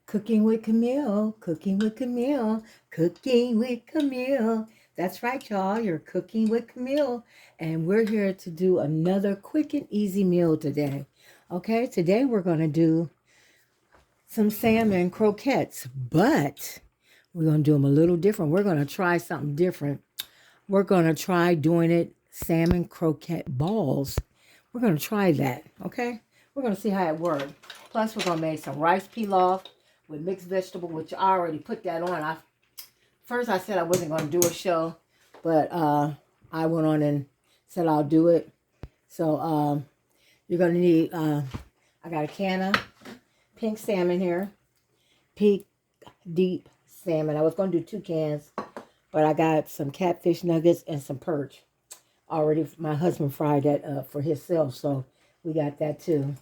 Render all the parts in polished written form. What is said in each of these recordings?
Cooking with Camille, cooking with Camille, cooking with Camille. That's right, y'all. You're cooking with Camille. And we're here to do another quick and easy meal today. Okay, today we're going to do some salmon croquettes, but we're going to do them a little different. We're going to try something different. We're going to try doing it salmon croquette balls. We're going to try that, okay? We're going to see how it works. Plus, we're going to make some rice pilaf with mixed vegetable, which I already put that on. First I said I wasn't going to do a show, but I went on and said I'll do it. So you're going to need, I got a can of pink salmon here. Pink deep salmon. I was going to do 2 cans, but I got some catfish nuggets and some perch. Already, my husband fried that up for himself, so we got that too.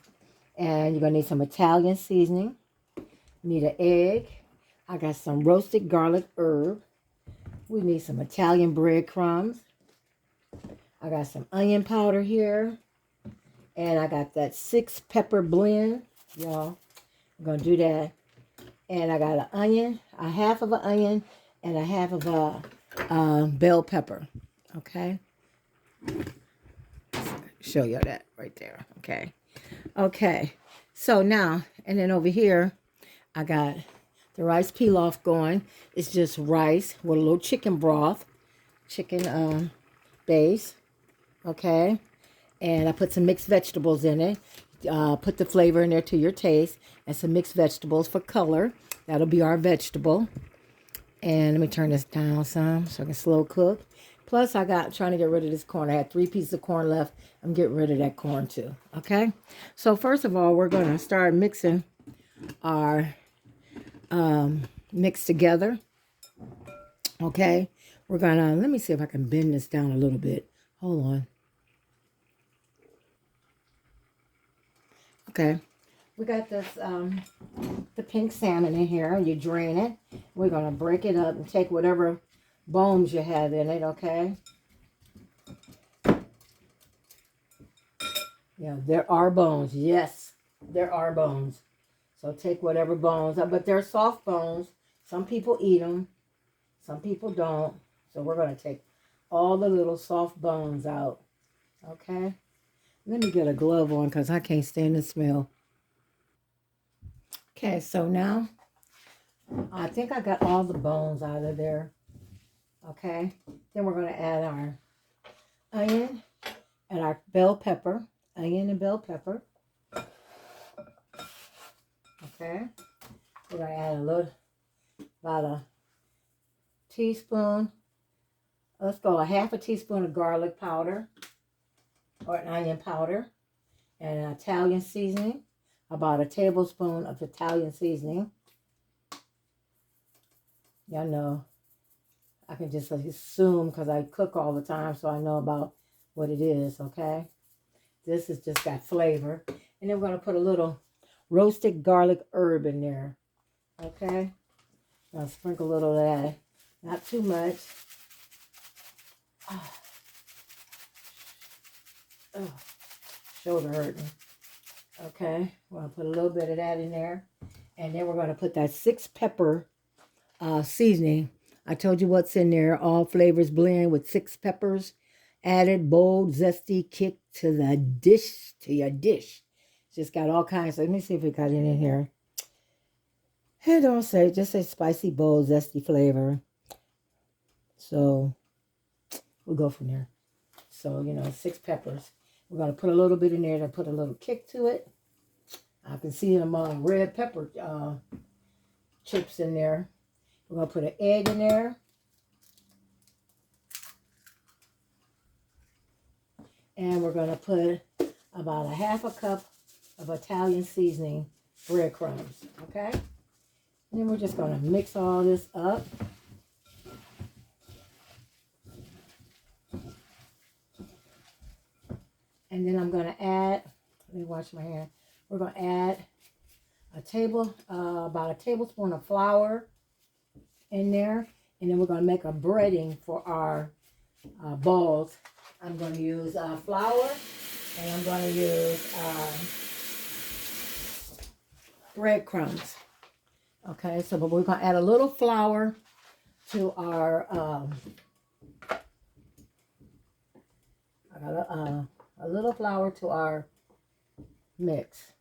And you're going to need some Italian seasoning. You need an egg. I got some roasted garlic herb. We need some Italian breadcrumbs. I got some onion powder here. And I got that 6 pepper blend. Y'all, I'm going to do that. And I got an onion, a half of an onion, and a half of a bell pepper. Okay? Show you that right there. Okay. Okay. So now, and then over here, I got the rice pilaf going. It's just rice with a little chicken broth, chicken base. Okay. And I put some mixed vegetables in it. Put the flavor in there to your taste, and some mixed vegetables for color. That'll be our vegetable. And let me turn this down some so I can slow cook. Plus, I got trying to get rid of this corn. I had 3 pieces of corn left. I'm getting rid of that corn too. Okay. So first of all, we're going to start mixing our mix together. Okay. We're going to, let me see if I can bend this down a little bit. Hold on. Okay. We got this, the pink salmon in here. You drain it. We're going to break it up and take whatever bones you have in it, okay? Yeah, there are bones. Yes, there are bones. So take whatever bones, but they're soft bones. Some people eat them. Some people don't. So we're going to take all the little soft bones out, okay? Let me get a glove on because I can't stand the smell. Okay, so now I think I got all the bones out of there. Okay, then we're going to add our onion and our bell pepper. Onion and bell pepper. Okay, we're going to add about a teaspoon. Let's go a half a teaspoon of garlic powder or an onion powder, and an Italian seasoning. About a tablespoon of Italian seasoning. Y'all know I can just assume because I cook all the time, so I know about what it is, okay? This has just got flavor. And then we're going to put a little roasted garlic herb in there, okay? I'll sprinkle a little of that. Not too much. Oh, shoulder hurting. Okay, we're going to put a little bit of that in there. And then we're going to put that 6 pepper seasoning. I told you what's in there. All flavors blend with 6 peppers. Added bold, zesty kick to the dish, to your dish. It's just got all kinds. Let me see if we got it in here. It don't say, just say spicy, bold, zesty flavor. So we'll go from there. So, 6 peppers. We're going to put a little bit in there to put a little kick to it. I can see them red pepper chips in there. We're going to put an egg in there. And we're going to put about a half a cup of Italian seasoning breadcrumbs. Okay? And then we're just going to mix all this up. And then I'm going to add, let me wash my hand. We're going to add about a tablespoon of flour in there. And then we're going to make a breading for our balls. I'm going to use flour, and I'm going to use breadcrumbs. Okay, so but we're gonna add a little flour to our I got a little flour to our mix,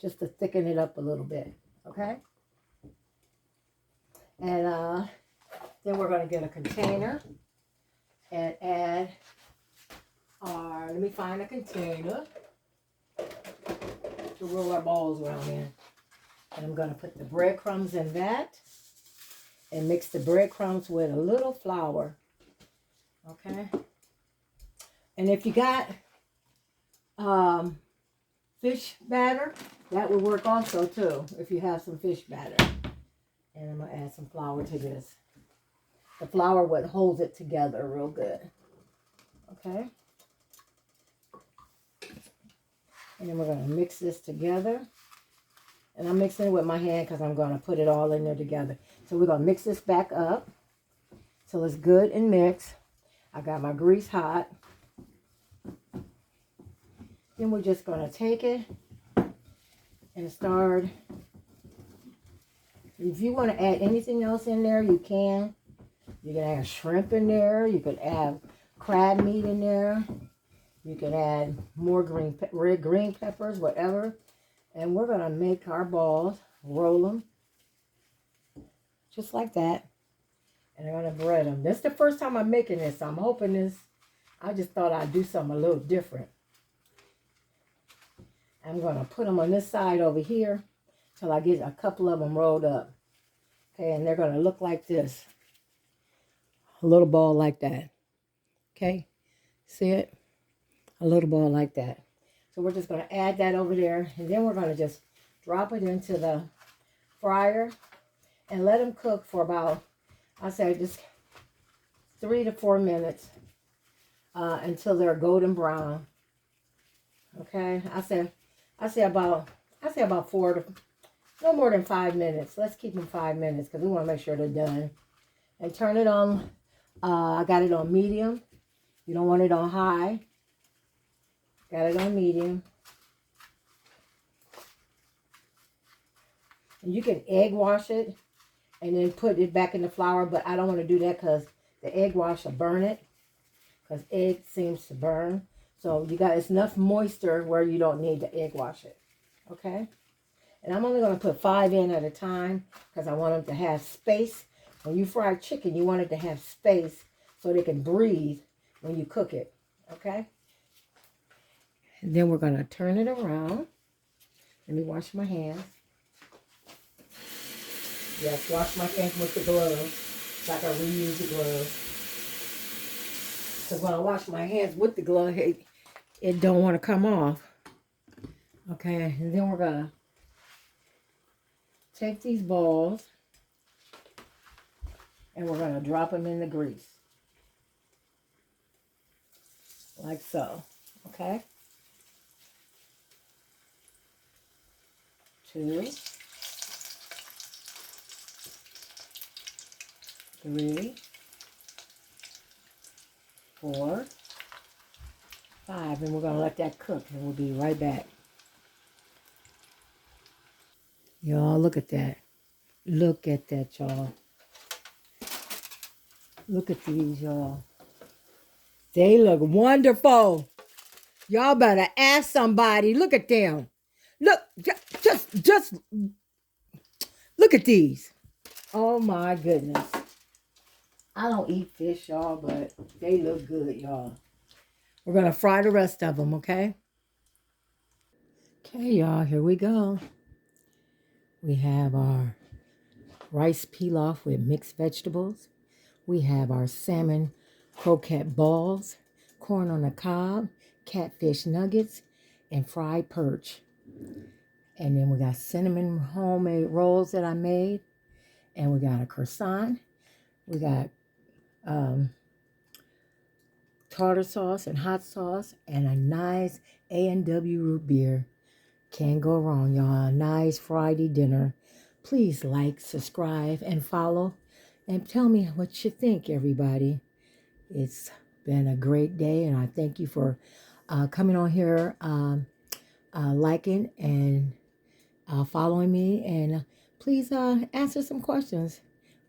just to thicken it up a little bit. Okay, and then we're gonna get a container and add our. Let me find a container to roll our balls around in. And I'm going to put the breadcrumbs in that and mix the breadcrumbs with a little flour. Okay. And if you got fish batter, that would work also too, if you have some fish batter. And I'm going to add some flour to this. The flour would hold it together real good. Okay. And then we're going to mix this together. And I'm mixing it with my hand because I'm going to put it all in there together. So we're going to mix this back up till it's good and mixed. I got my grease hot. Then we're just going to take it and start. If you want to add anything else in there, you can. You can add shrimp in there. You could add crab meat in there. You can add more green peppers, whatever. And we're going to make our balls, roll them, just like that. And I'm going to bread them. This is the first time I'm making this, so I'm hoping this, I just thought I'd do something a little different. I'm going to put them on this side over here till I get a couple of them rolled up. Okay, and they're going to look like this. A little ball like that. Okay, see it? A little ball like that. So we're just going to add that over there, and then we're going to just drop it into the fryer and let them cook for about, I say just 3 to 4 minutes until they're golden brown. Okay, I say about 4 to no more than 5 minutes. Let's keep them 5 minutes because we want to make sure they're done. And turn it on. I got it on medium. You don't want it on high. Got it on medium. And you can egg wash it and then put it back in the flour, but I don't want to do that because the egg wash will burn it. Because egg seems to burn. So you got it's enough moisture where you don't need to egg wash it. Okay? And I'm only going to put 5 in at a time because I want them to have space. When you fry chicken, you want it to have space so they can breathe when you cook it. Okay? And then we're going to turn it around. Let me wash my hands. Yes, wash my hands with the gloves so I can reuse the gloves. Because when I wash my hands with the glove, it don't want to come off. Okay, and then we're going to take these balls and we're going to drop them in the grease. Like so. Okay? 2, 3, 4, 5. And we're going to let that cook and we'll be right back. Y'all, look at that. Look at that, y'all. Look at these, y'all. They look wonderful. Y'all better ask somebody. Look at them. Look, just look at these. Oh my goodness. I don't eat fish, y'all, but they look good, y'all. We're going to fry the rest of them, okay? Okay, y'all, here we go. We have our rice pilaf with mixed vegetables. We have our salmon croquette balls, corn on the cob, catfish nuggets, and fried perch. And then we got cinnamon homemade rolls that I made. And we got a croissant. We got tartar sauce and hot sauce and a nice A&W root beer. Can't go wrong, y'all. A nice Friday dinner. Please like, subscribe, and follow. And tell me what you think, everybody. It's been a great day, and I thank you for coming on here, liking and following me. And please please answer some questions.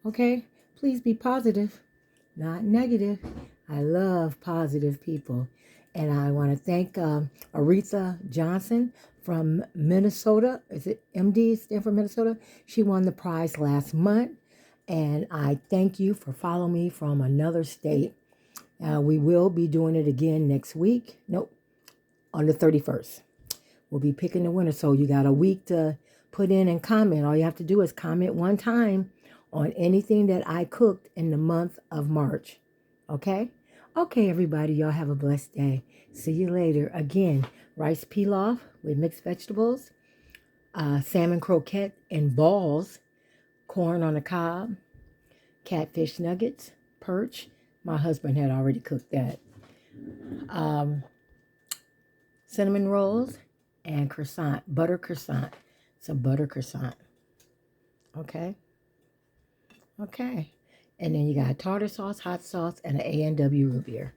Okay? Please be positive, not negative. I love positive people. And I want to thank Aretha Johnson from Minnesota. Is it MD stand for Minnesota? She won the prize last month. And I thank you for following me from another state. We will be doing it again next week. Nope, on the 31st. We'll be picking the winner. So you got a week to put in and comment. All you have to do is comment one time on anything that I cooked in the month of March. Okay? Okay, everybody. Y'all have a blessed day. See you later. Again, rice pilaf with mixed vegetables, salmon croquette and balls, corn on the cob, catfish nuggets, perch. My husband had already cooked that. Cinnamon rolls and croissant, butter croissant. It's a butter croissant. Okay? Okay. And then you got tartar sauce, hot sauce, and an A&W root beer.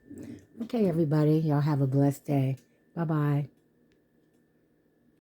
Okay, everybody. Y'all have a blessed day. Bye-bye.